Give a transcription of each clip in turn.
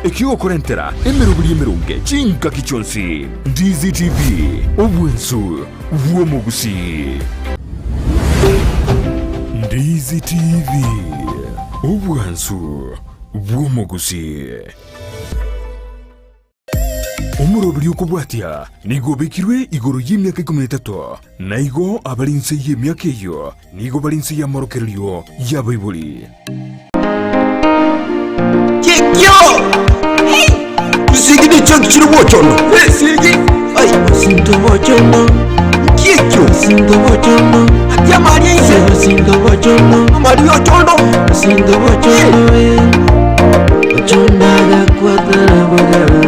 Ikiwa kurentera emerubiri emerunge chinka kichonsi. Ndizi TV obwensu bwomugusi. Ndizi TV obwensu bwomugusi. Umurobiri ukubwatia nigo bekirwe igoro y'imyaka 13 na igo abarinse y'imyaka iyo nigo barinse y'amorokeryo y'abayibuli. Yo! Sigi de chak chiro bochono. Sigi. Ay, Basinto bochono. Kikyo. Basinto bochono. Atia Maria ise. Basinto bochono. Maria chono. Basinto bochono. Bochonda ga kwatara bagara.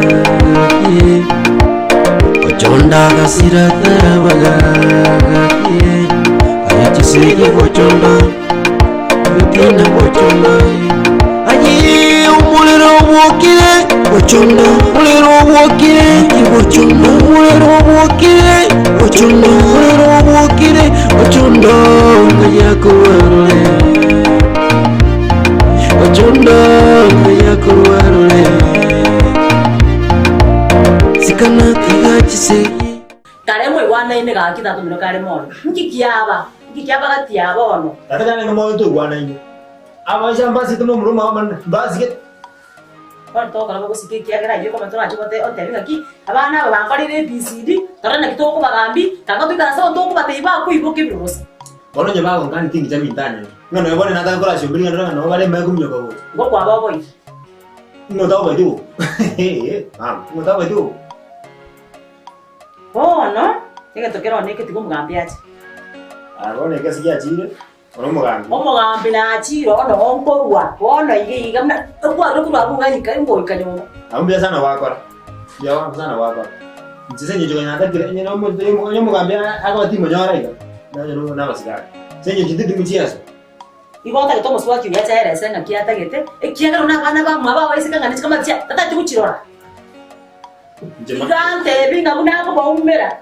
Bochonda ga siratara bagara. Ay chisegi bochono. Butina bochono. Mulero wokire, bochondo. Mulero wokire, bochondo. Mulero wokire, bochondo. Mulero wokire, bochondo. Ngayako warole, bochondo. Ngayako warole. Sikana kigachise. Kare mwe wana ine ga kita tumino kare mono. Ngikiaba gatiaba ono. Tataka ne mo to wana ine. Abasha mbasi tuno muruma man basket. Kwanto kala bako sike kiagera yo komento na chokote oteri ngaki abana babankorire BCD torana kitoko bagambi kanga tukasa ndoko bateiba ku iboke birosa. Bono nyeba ko kan tingi jami tane. Ngono yobone na ta kola shombiri ngana no bale me kumyo ko. Ngo kwa babo yi. No tawo baidu. No tawo baidu. Oh no. Tega tokero ne ketigo mugambi ati. Bone ke sikia chire. Omugambi na chiro ono onkorwa. Ono iga mna kwa rokura bunga nyika ngo ikanyo. Ambia sana wakora. Ya wa sana wakora. Ntisenye joga nyata kire nyeno mo mugambi aga timo nyora iga. Na nyoro na basika. Senye kindi muchiaso. Ibota kitomo swaki ya chaere senga kiata gete. Ekiaga una bana ba maba wa isika ngani kama tia. Tata tikuchirora. Igante binga buna ko ba umera.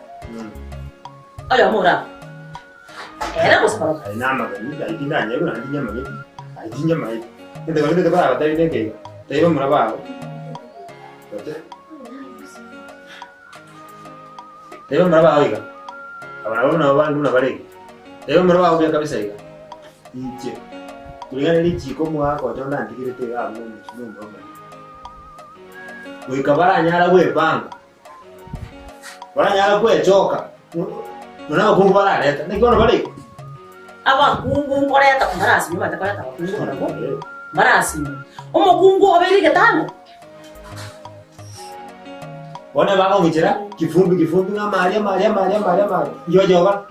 Ayo mura. Era bospa. Ai nama ga ni ai dinanya ru nandinya magi. Ai dinya mai. Nde ga nde ba ta ide ke. Te yo mura ba. Kote. Te yo mura ba oiga. Abana una bare. Te yo mura ba oiga kabisa iga. Iche. Kulingana ni chiko mwa ko to na ndigire te ga mu ndo. Oi kabara nyara we banga. Bara nyara kwe choka. Nona kungu bara leta. Ni kono bare. Aba kungu koreta marasi mata koreta kungu na ko marasi omo kungu obeli getano wana baba ngijira kifumbi nga Maria yo joga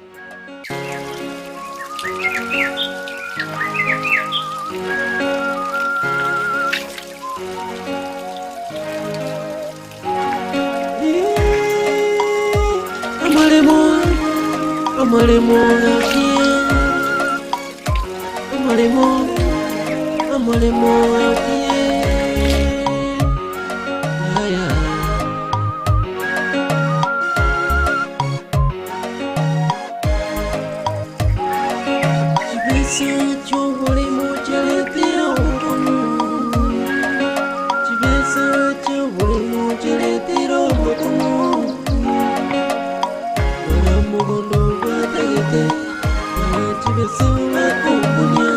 amaremo ya Chibesa chovolemo cheletero botono Chibesa chovolemo cheletero botono Maramogondo batagete Chibesa wakumbunya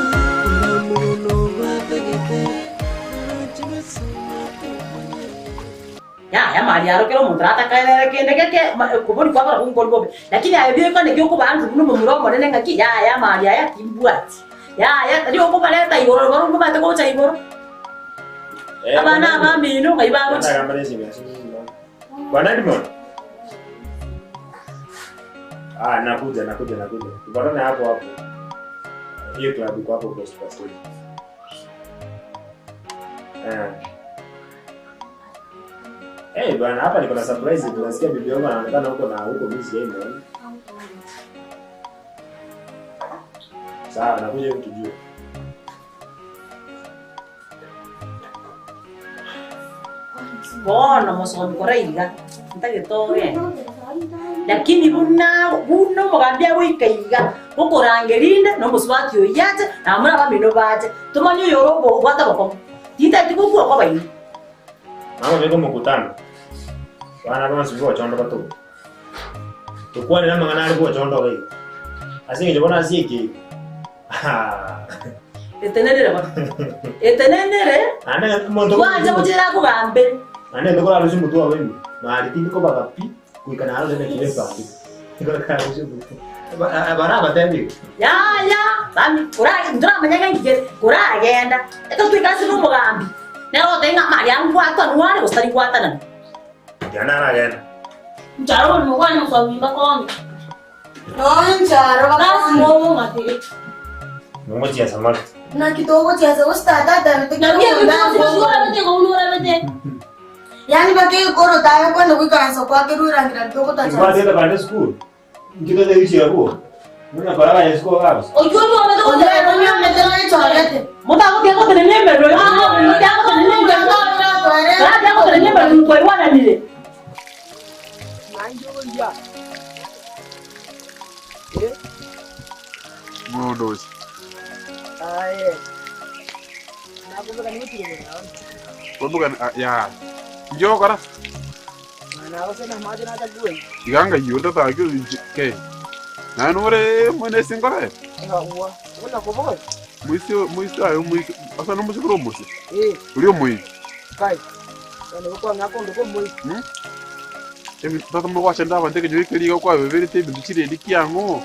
ya Maria ro kero mutrata kae kende ke kuboni kwa bara kungo bobe lakini ayebiye kwa negyo ko bantu buno muromo nene ngaki ya Maria ya timbwati ya ndio ko baleta igoro baro ko bate ko cha igoro abana bamino ngai bango bwana ndimo nakuja tupatane hapo hiyo klabu kwa hapo post pastor bwana hapa niko na surprise tunasikia bibi yangu anaonekana huko busy yeye ndio. Sawa nakuja kutujua. Bona mosomi koraiga ntagetoge lakini buno mugambia wikaiga gukurangerinde no muswati oyate na mura bamino bate tumanyo yorobo gwata bako tita tikuku kwa bayi Mama ndio mkutano. Bana kama sivyo chondo bato. Tukua ni nama ngana alikuwa chondo kai. Asinge jabona asiki. Etenere ba. Etenere. Ane mondo. Waje kujira kugambe. Ane ndo kola lusi mutu awe. Mali tindi ko bagapi kuikana halo zene kile pandi. Ndo kala lusi mutu. Bara batendi. Ya. Bami kura ndra manyanga ngige. Kura agenda. Eto twikasi no mugambi. Nero tenga mali yangu hata nuare ustari kwata nani. Jana na gena. Njaro ni mwana msawimba kongi. Njaro Kasi momo ngati. Mungu chia samaki. na kidogo cha ustada Na mimi ndio yani bake koro tayo kwenda kuikansa kwake ruirangira kidogo tacha. Kwa ndio bande school. Ngito de wichi yako. Muna para ya school house. Ojo ni wametoka Ndio ndio metela chocolate. Muta ko tiako tene nembe ro. Tiako tene nembe. Tiako tene nembe ro kwa wana nile. Manjoya. Modos. Aye. Nakumbuka nimetiwe na. Bukan ya. Jo kara. Mana wasena maji na takuwe. Iganga yulta ta ke. Na nore mone singore. Uwa. Una koboy. Muisio ayo asa no musikro musi. Eh. Ulio mui. Kai. Kana kwa ngako ndo koboy. Emi tata mo wacha ndaba ndeke jo ikeli kwa bebere te bindu chire dikiango.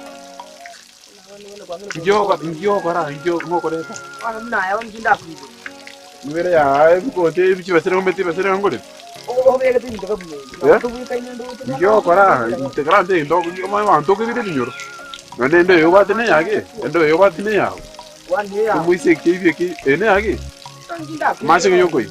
Ngio kara ngoko reta. Wana mna ya mjinda kuibo. Ngere ya ko te bichi basere ngomete basere ngore. O bega tin daga buye. To buye kai ndo. Ngio kara integrante ndo ngoma wa ndo ke bide nyoro. Ndo yo batene yake. Ndo yo batene ya. Wani ya. Muise kivi ki ene yake. Mjinda. Mashe yoko.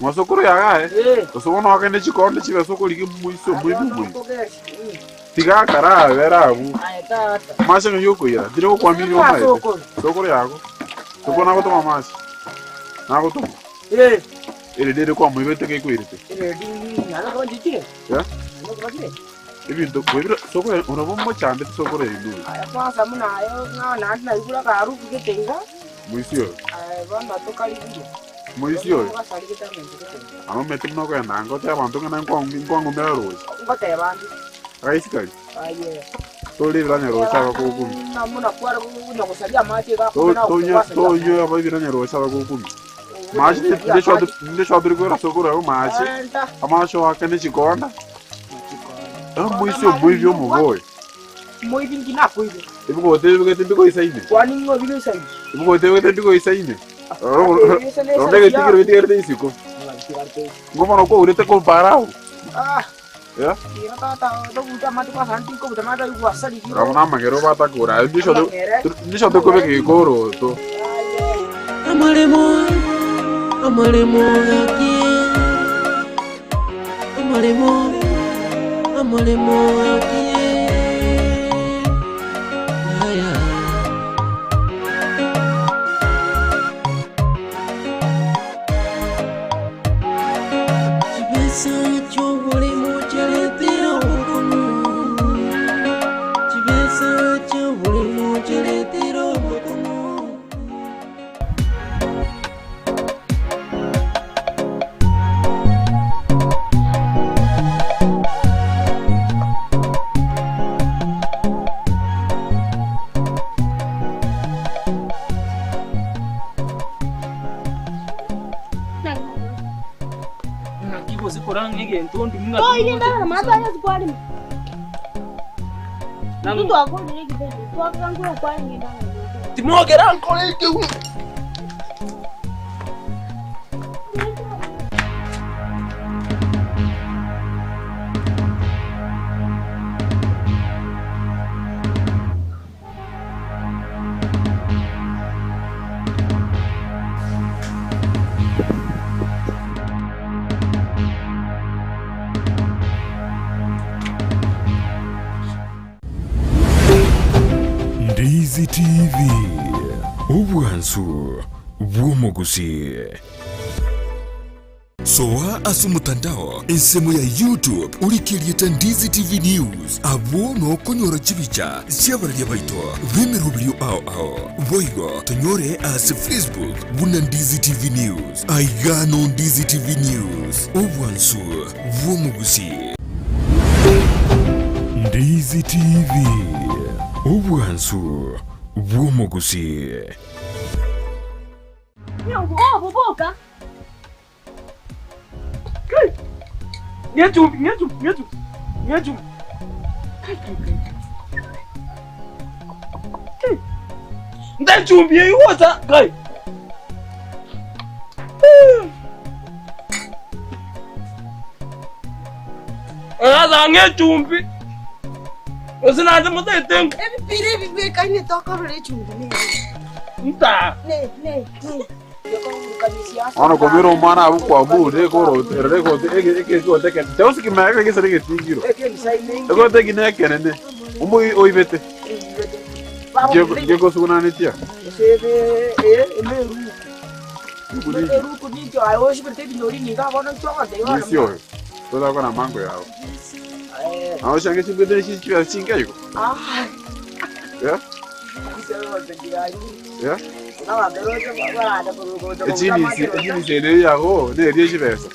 Masokoro yaga Osono akende chikonde chive sokori ki muiso muibu. Tiga kara vera abu. Mashe yoko ira. Dire ko kwambi yo mai. Sokoro yago. Sokoro nako to mamashi. Nako to. Dire ko muibe te ke ko irite. Nana ko jiti. Ya? Nana ko jiti. Ibi ndo ko ira sokoro ono bommo chande sokoro idu. Aya kwa samu na ayo na na igura karu kiketenga. Muisio. Aya banda to kali biyo. Muisio. Amo metu no ko nango te abantu kana ngwangu mero. Ngote bandi. Raisi kai. Aye. To libra nyero cha ko ku. Na muna kwara kunya kusalia maji ka To yo aba libra nyero cha ko ku. Maji de shodri ko sokoro au maji. Amasho akane chikonda. Muisio muivyo muvoe. Muivi ngina kuive. Ibuko te biko isaine. Kwani ngo bino sai. Ibuko te biko isaine. Ronde que tigre de isiko. Ngoma no ko urete ko parao. Ya? Kira tata do buta mati kwa santi ko buta mata yu asali ki. Ramana magero bata kura. Ndisho ko be ke goro to. Amaremo aquí. Amaremo aquí. kwani. Mtu wako ni kibende. Tu akangura kwani ngenda. Timogera nkoleke. Ndizi TV, ubwansu bw'omuguzi. Soa asu mutandao ensemo ya YouTube ulikirieta Ndizi TV News abo no konyora chibicha siabaria baito bimerubrio ao boigo tonyore as Facebook buna Ndizi TV News aigano Ndizi TV News ubwansu bw'omuguzi. Ndizi TV, ubwansu bw'omuguzi. Nyongo boboka. Nyetu. Ndachumbi yiwota kai. Aza ngechumbi. Osinaze mutetengu. Pire bibe kanye toka role chumbi. Nta. Ne. Ana komero mwana abu kwa bude koro reko eke ko teke tawsi ki maga ke sare ke tingiro eko teke ne kenene umbo oibete je ko suna ne tia Meru kunito ayo shibete binori ninga bona chonga de yo. misio to da kona mango yao aho shange chibete shi chwa singa yuko ya ya ejini se yago ne rie chibesa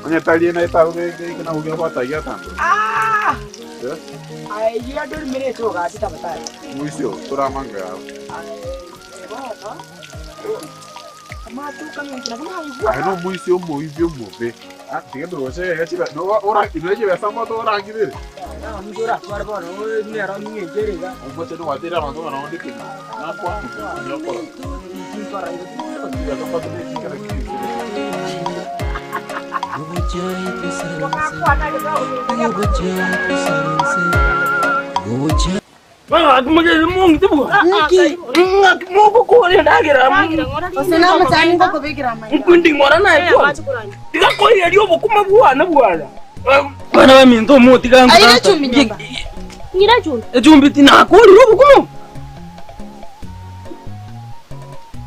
onya tali na ita uge kana uge bata ya tanto ya Ai ya dor mere choga sita bata. misio to da mango yao Ma tu kan ngira na ai no misio mo ibio mo be tiga do se ya chiba no ora ile chibesa mo to ora ngire na ndora twar bono ni ara ni ngere ga. umbo te no watera no no ndike na kwa no kwa Bana tumage mungi tibu. Mungu ko ne dagira. Osina mutani ko bikira mai. Kundi mora na ko. Tiga ko yari obo kuma buwana. Bana ba minto mo tiga ngura. Aire chumbi nyamba. Ngira chumbi. Chumbi tina ko ri obo kuma.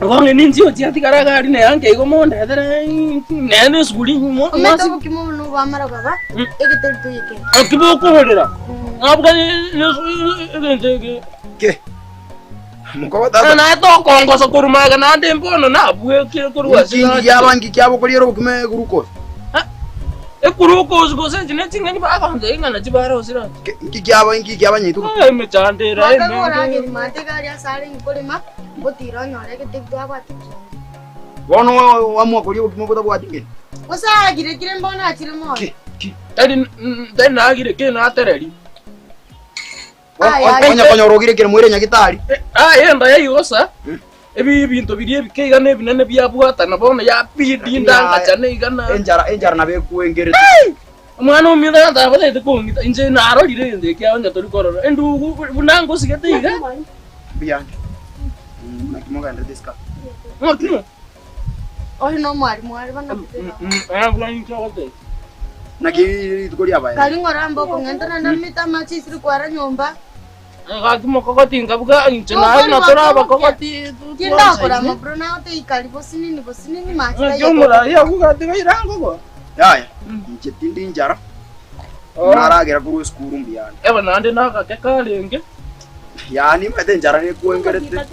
Wange ninzi oti atikara gari ne yanke go monda dara ne skuli mo. Ometo bukimu no bamara baba. Egetel tu yeke. Akibo ko hodera. Abga ne Ke. Muko da. na to kongo so kuruma ga na dempo no na buwe ke kurwa. Kingi yabangi kyabo kuri ro kume guruko. E kuruko go se jine tinga ni ba ka nze ngana jibara osira. Kingi kyaba nyitu. Ai me chandera ai Mata ora me. ngeri mate gari asare ngolema. Botiro nyore ke tikto abati. Wono wamwa kuri ro kume boda bwati. Osa gire mbona achire mo. Tadi na gire ke na tereri. Onya konyorogire kire mwire nyagitari. Yenda yayosa. Ebi bintu birie bikeiga ne binene byabwata na bona ya bidi ndanga cyane igana. Enjara na bekuengere. Mwana umira ndabate ko inje na arorire nde kyanya tori korora. Endu bunango sigete iga. Biyange. Nakimoga ndiska. Motino. Ohi no mwari bana. Bwana nchote. Naki tukuri abaya. Kali ngora mboko ngentana ndamita machi siri kwara nyomba. Ngakimo kokoti ngabuga inje na tora bakokoti. Kinda kora mabrona ote ikali bosinini machi. Jomura ya kugati irango go. Yaya. Nchitindi njara. Naragera kuru skuru mbiyane. Eba nande naka kekalenge. Yani mate njara ne kuengerete.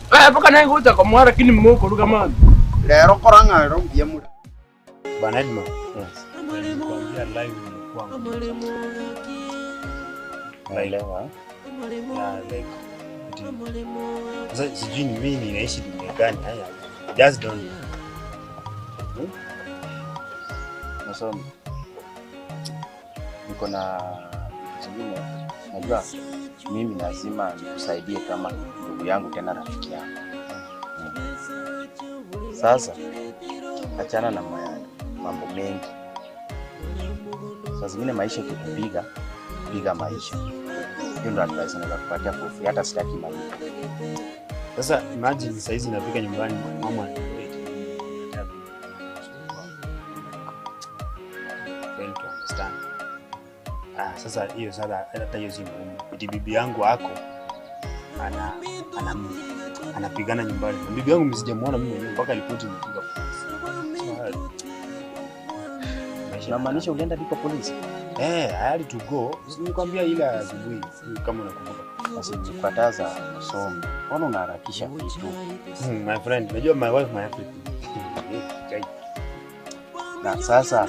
Paka na nguta kwa mwara kini mmoko ruga man. Lero koranga ro mbiyamura. Bana Edma. Yes. Nilikwambia live ilikuwa. Naelewa. Yeah, like. Sasa sijui ni mimi ninaishi dunia gani haya. Just don't. Masomo. niko na vitu zingine. Najua mimi lazima nikusaidie kama ndugu yangu tena rafiki yangu. Sasa achana na mambo mengi. Sasa zingine maisha kikupiga, piga maisha. Hiyo ndio advice naweza kupatia kofi, hata sitaki malipo. Sasa imagine saa hizi nafika nyumbani mama sasa hiyo sasa hata hiyo si ngumu. Eti bibi yangu ako anapigana nyumbani. Bibi yangu msijamuona mimi mwenyewe mpaka ripoti nipiga polisi. Unamaanisha ulienda diko polisi? I had to go. Nilikwambia ile asubuhi kama unakumbuka. Basi nikukataza usome. Mbona unaharakisha vitu? My friend, unajua my wife my everything. Na sasa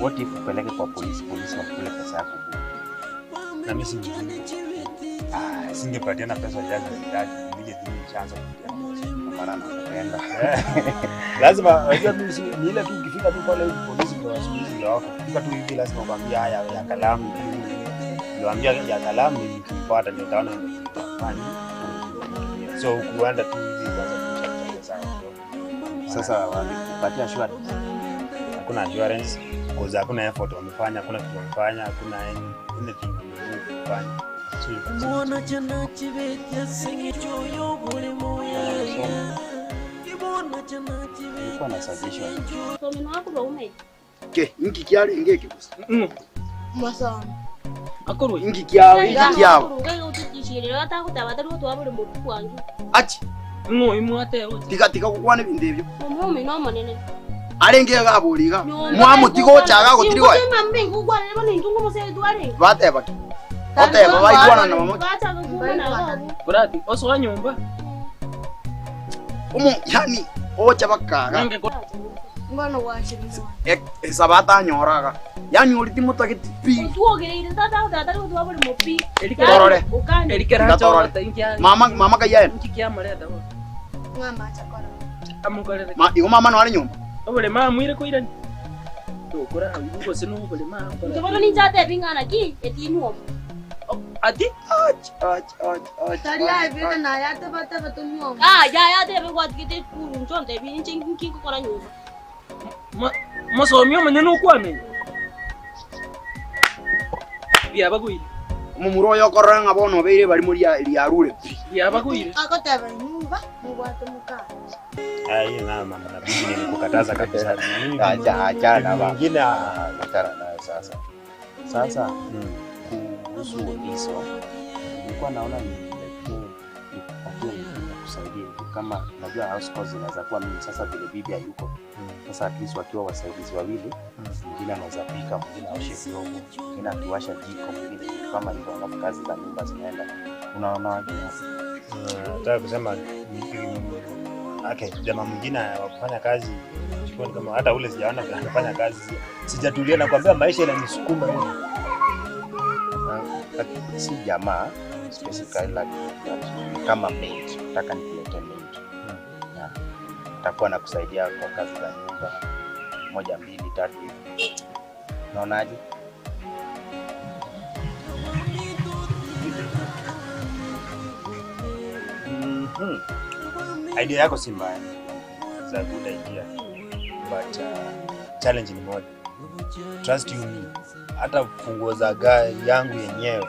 what if upeleke kwa polisi wakule pesa yako? Na mimi singepatiana pesa jaji nije chanzo maana napenda. Lazima unajua mimi ni ile tu ukifika tu pale polisi ndio wasuizi wako. Ukifika tu hivi lazima uambie haya ya kalamu. Niwaambia ya kalamu nikipata ndio taona nini. So kuanda tu hivi kwanza. Sasa walipatia assurance. Hakuna assurance. Because hakuna effort wamefanya, hakuna kitu wamefanya, hakuna anything wamefanya. Mbona jana chibetia singi choyo bole moyo. Mbona jana chibetia. Kwa nasajishwa. So mimi wako ba ume. Ke, ingi kiali ngeke gusa. Masa. Akoro ingi kiawe, ingi kiawe. Ngeke utishirira atakutabatari utwabure mu kwangu. Ati. Imwate. Tika kukwane bindebyo. Mume no manene. Arenge gaburiga. Mwamuti chaga gutiri wa. Mami ngugwa rero ni ndungu mose dware. Bateba. Bateba baigwana na mama. Bataka kumana babo. Kurati oso nyumba. Yani ocha bakaga. Mbona washirika? Sabata nyoraga. Yani uliti mutakiti pi. Tuogereire tata utwabure mu pi. Torore. Erikera chota ingia. Mama kaya. Ngikia mare da. Mama chakora. Amukorere. Igo mama no ari nyumba. Obole mama mwire koirani. Tukora uko sino obole mama. Ndabona ni jate bingana ki etinu. Ati Taria vile na yate bata batunyo. Ya de be kwat kite kurun chonte bi ni chinki ko kora nyumba. Masomyo maneno kwame. Bia baguire. Mumuro yo koranga bono beire bari muri ya rure. Bia baguire. Akotaba nyumba mubwate muka. Hiyo na mama na bibi nilikukataza kabisa. Mimi Acha mwingine akara nayo sasa. Sasa kuhusu hizo nilikuwa naona nikupatie kusaidia kama najua house calls zinaweza kuwa mimi sasa vile bibi hayuko. Sasa at least wakiwa wasaidizi wawili, mwingine anaweza pika, mwingine aoshe vyombo, mwingine akiwasha jiko, mwingine kama hivyo na kazi za nyumba zinaenda. Unaona waje hapo? Nataka kusema jamaa mwingine wafanya kazi jikoni kama hata ule sijaona anafanya kazi. Sijatulia na kuambia maisha inanisukuma hivi. Si jamaa specifically like kama maid, nataka nikulete maid. Atakuwa nakusaidia kwa kazi za nyumba 1 2 3 hivi. Unaonaje? Idea yako si mbaya. It's a good idea. But challenge ni moja. Trust you me. Hata funguo za gari yangu yenyewe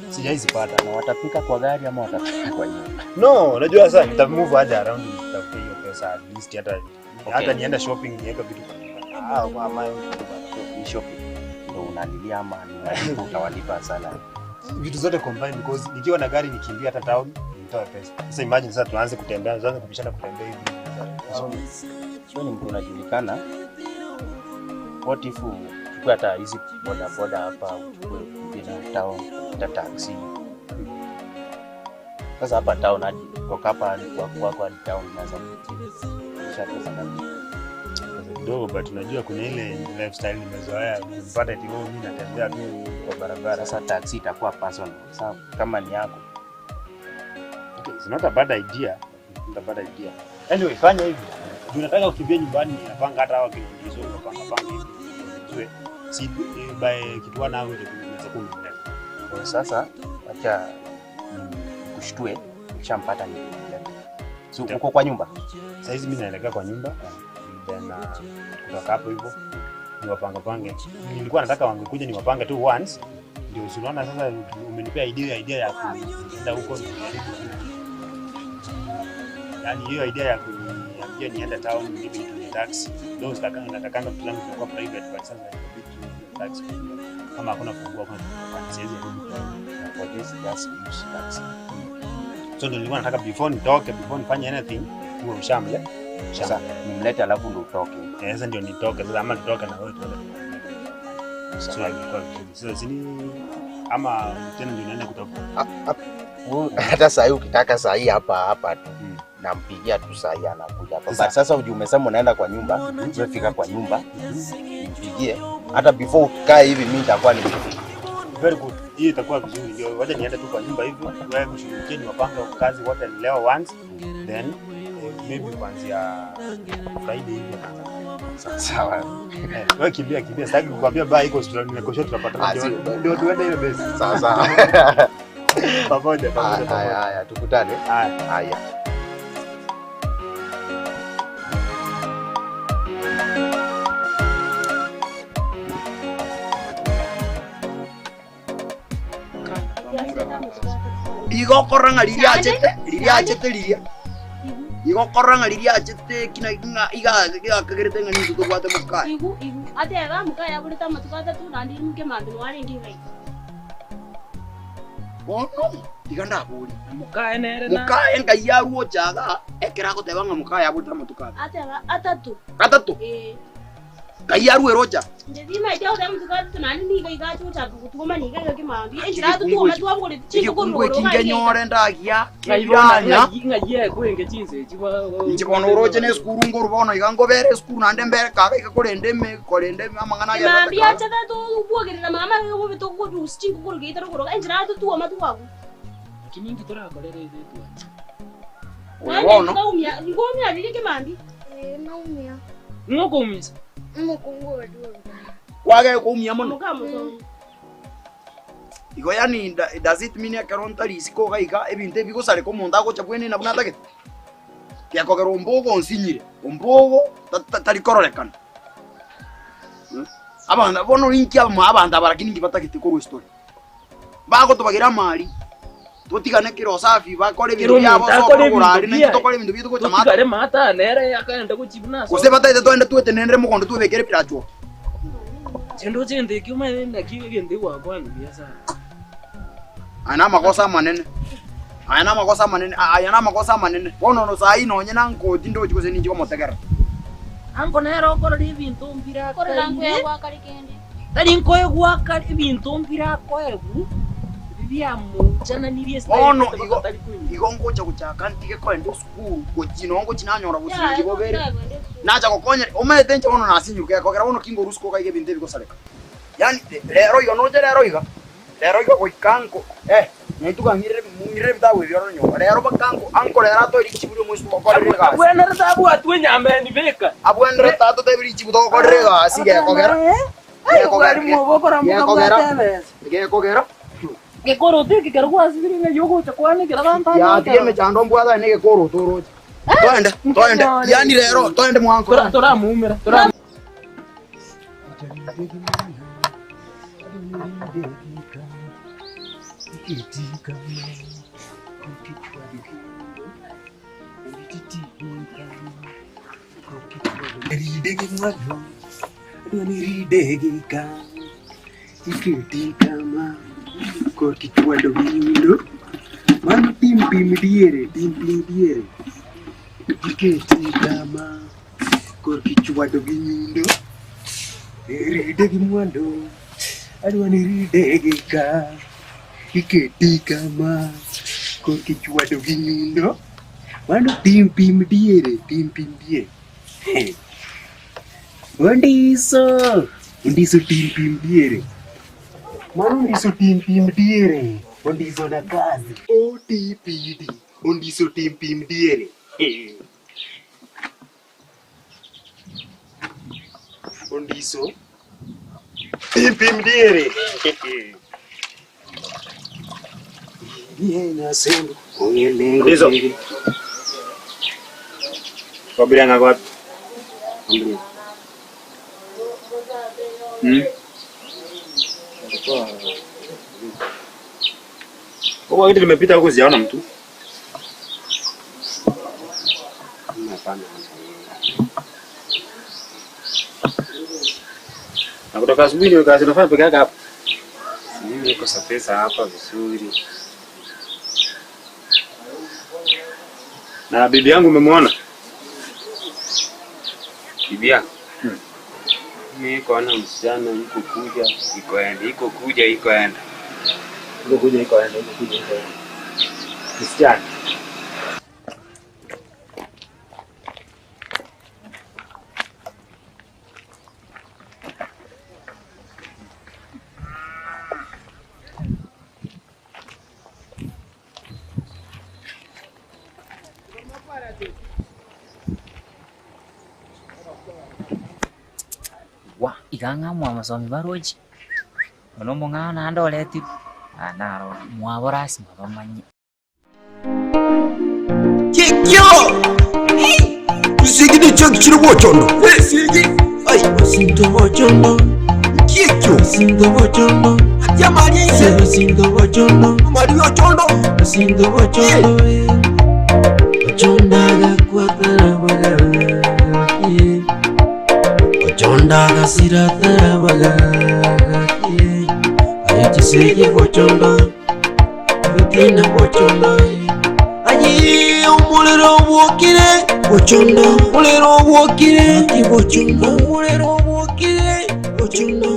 sijaizipata. Na watapika kwa gari ama watapika kwa nyumba? No, unajua sasa nitamove aje around nitafute hiyo pesa at least hata nienda shopping niweka vitu kwa mama shopping ndio unalilia ama ni utawalipa sana vitu zote combined because nikiwa na gari nikimbia hata town nitoa pesa. Sasa imagine sasa tuanze kutembea, tuanze kubishana kutembea hivi. Sio ni mtu unajulikana. What if chukua hata hizi boda hapa uchukue bila town hata taxi. Sasa hapa town hadi kutoka hapa kwa town naweza kisha pesa ngapi? Kidogo but unajua kuna ile lifestyle nimezoea kupata eti mimi natembea tu kwa barabara. Sasa taxi itakuwa personal. Sasa kama ni yako. Okay, it's not a bad idea. Not a bad idea. Anyway, fanya hivi. Tunataka ukimbie nyumbani, napanga hata hawa kiongozi unapanga hivi. ushtue. Si by kitu wana wewe tunaweza kumleta. Kwa sasa acha kushtue nishampata ni. So uko kwa nyumba. Sasa hizi mimi naelekea kwa nyumba. Then kutoka hapo hivyo niwapange. Nilikuwa nataka wangekuja niwapange tu once. Ndio usiona sasa umenipea idea ya kwenda huko. Yaani hiyo idea ya kuniambia niende town nipe ni taxi. Ndio natakanga plan kwa private but sasa ni taxi. Kama hakuna fungua kwa siwezi For this just use taxi. So nilikuwa nataka before nifanye anything uwe ushamle. Sasa nimlete alafu ndo utoke. Sasa ndio nitoke sasa ama nitoke na wewe tuende. So sini ama tena ndio naenda kutoka. Hata saa hii ukitaka saa hii hapa tu. Nampigia tu saa hii anakuja hapa. Sasa umesema unaenda kwa nyumba, wewe fika kwa nyumba. Mpigie hata before ukae hivi mimi nitakuwa nimefika. Very good. Hii itakuwa vizuri. Ndio wacha niende tu kwa nyumba hivyo. Wewe mshirikieni wapanga kazi wote leo once. Then maybe kuanzia Friday hivi. Sawa. Wewe kimbia. Sasa nikwambia bye iko studio nimekosha tutapata. Ndio tuende ile base. Sawa. Pamoja. Haya, tukutane. Haya. Igokoranga liria achete liria. Igokoranga liria achete kina igakagirete ngani tukwate mukai. Igu atega mukai abulita matukata tu nandi mke mandu wali ngirai. Ono diganda buri. Mukai nere na. Mukai ngai yaruo jaga ekera gotebanga mukai abulita matukata. Atega atatu. Ngai yaruo eroja. Ndizi maite oda matukata tu nandi ni gai gachu cha kutuma ni gai kimambi. Ejira tu matwa buri chingo ko kinge nyore ndagia. Ngai kwenge chinse chiba. Nchikono uroje ne skuru ngoro bona igango bere skuru nande mbere kaga ikakorende me korende amangana ya. Mambi acha tu ubwogirira mama ngo bitu ko chingo ko gitaro ko ejira tu matwa. Kiningi tora kolere yetu. Unaona? Ngomia lile kimambi. Naumia. Ngoko umisa. Mukungua tu. Wage kuumia muno. Mukamuso. Igo yani does it mean akaronta risiko gaiga ebinte bigo sare ko monda go chapwene na bunata ke. Kia ko gero mbogo onsinyire. Mbogo tarikorolekana. Abana bono linki abanda barakini ngibata kiti ko story. Bago tubagira mali. Tutigane kiro safi bakore bintu byabo so kurari ne tutokore bintu bitu ko chamata. Kare mata nere yakaenda kuchibuna so. Usebata ite twende tuete nendre mukondo tubekere piracho. Chendo chende kiuma nenda kigende wa kwani biasa. Ana makosa manene. Bono no sai no nyena nkoti ndo chikose ninji ko motegera. Anko nero koro bintu mpira. Koro langu ya kwa kali kende. Tari nkoye gwa kali bintu mpira koebu. Bibiamu chana niries. Bono igo ngocha kuchaka ntike ko endo school ko chinongo chinanyora busingi bobere. Nacha kokonya umete nche bono nasinyuke kokera bono kingo rusko kaige binte biko saleka. Yani lero yo no lero iga. Lero iga ko ikanko. Nituka ngire bitawe byoro nyo. Lero bakanko anko lero to iri chiburo musu ko korega. Abwena retabu atwe nyambe ni beka. Abwena retabu to iri chibuto ko korega sige kokera. Kokera. Que coro te que quero quase vir na yogo chakwane que levanta. Ya tiene chando mbwada ne ke coro toro. Toende. Yani lero toende mwanko. Tora mumera. Tora. Ridege mwana. Ridege ka. Ikitika ma. Korki chuado vindo manu timpi diere iketi kama korki chuado vindo ridegi mwando adwani ridegi ka iketi kama korki chuado vindo manu timpi diere Ondiso timpi diere Manu ndiso timpi mdiere, ondiso na kazi. OTPD, ondiso timpi mdiere. Ondiso Pimpi mdiere. Ndizo. Kabila ngako wapi? Kwa hiyo nimepita huko sijaona mtu. Hapana. Na kutoka asubuhi ni kazi nafanya peke yake hapa. Mimi niko pesa hapa vizuri. Na bibi yangu umemwona? Bibi yangu. Mimi niko na msichana yuko kuja, iko enda. Iko kuja. Msichana. Wah, ikanga masomi baroji. Ono mongana ndoleti. Anaro mwaborasi mabamanyi. Kikyo! Tusigidi chaki chiro bochondo. Sigi. Ay, Basinto bochondo. Kikyo. Basinto bochondo. Atia Maria ise. Basinto bochondo. Maria chondo. Basinto bochondo. Bochonda kwa tarabaga. Bochonda gasira tarabaga. Ayo chiseye bochondo. Vitina bochondo. Ayi umulero wokire bochondo. Umulero wokire bochondo. Umulero wokire bochondo.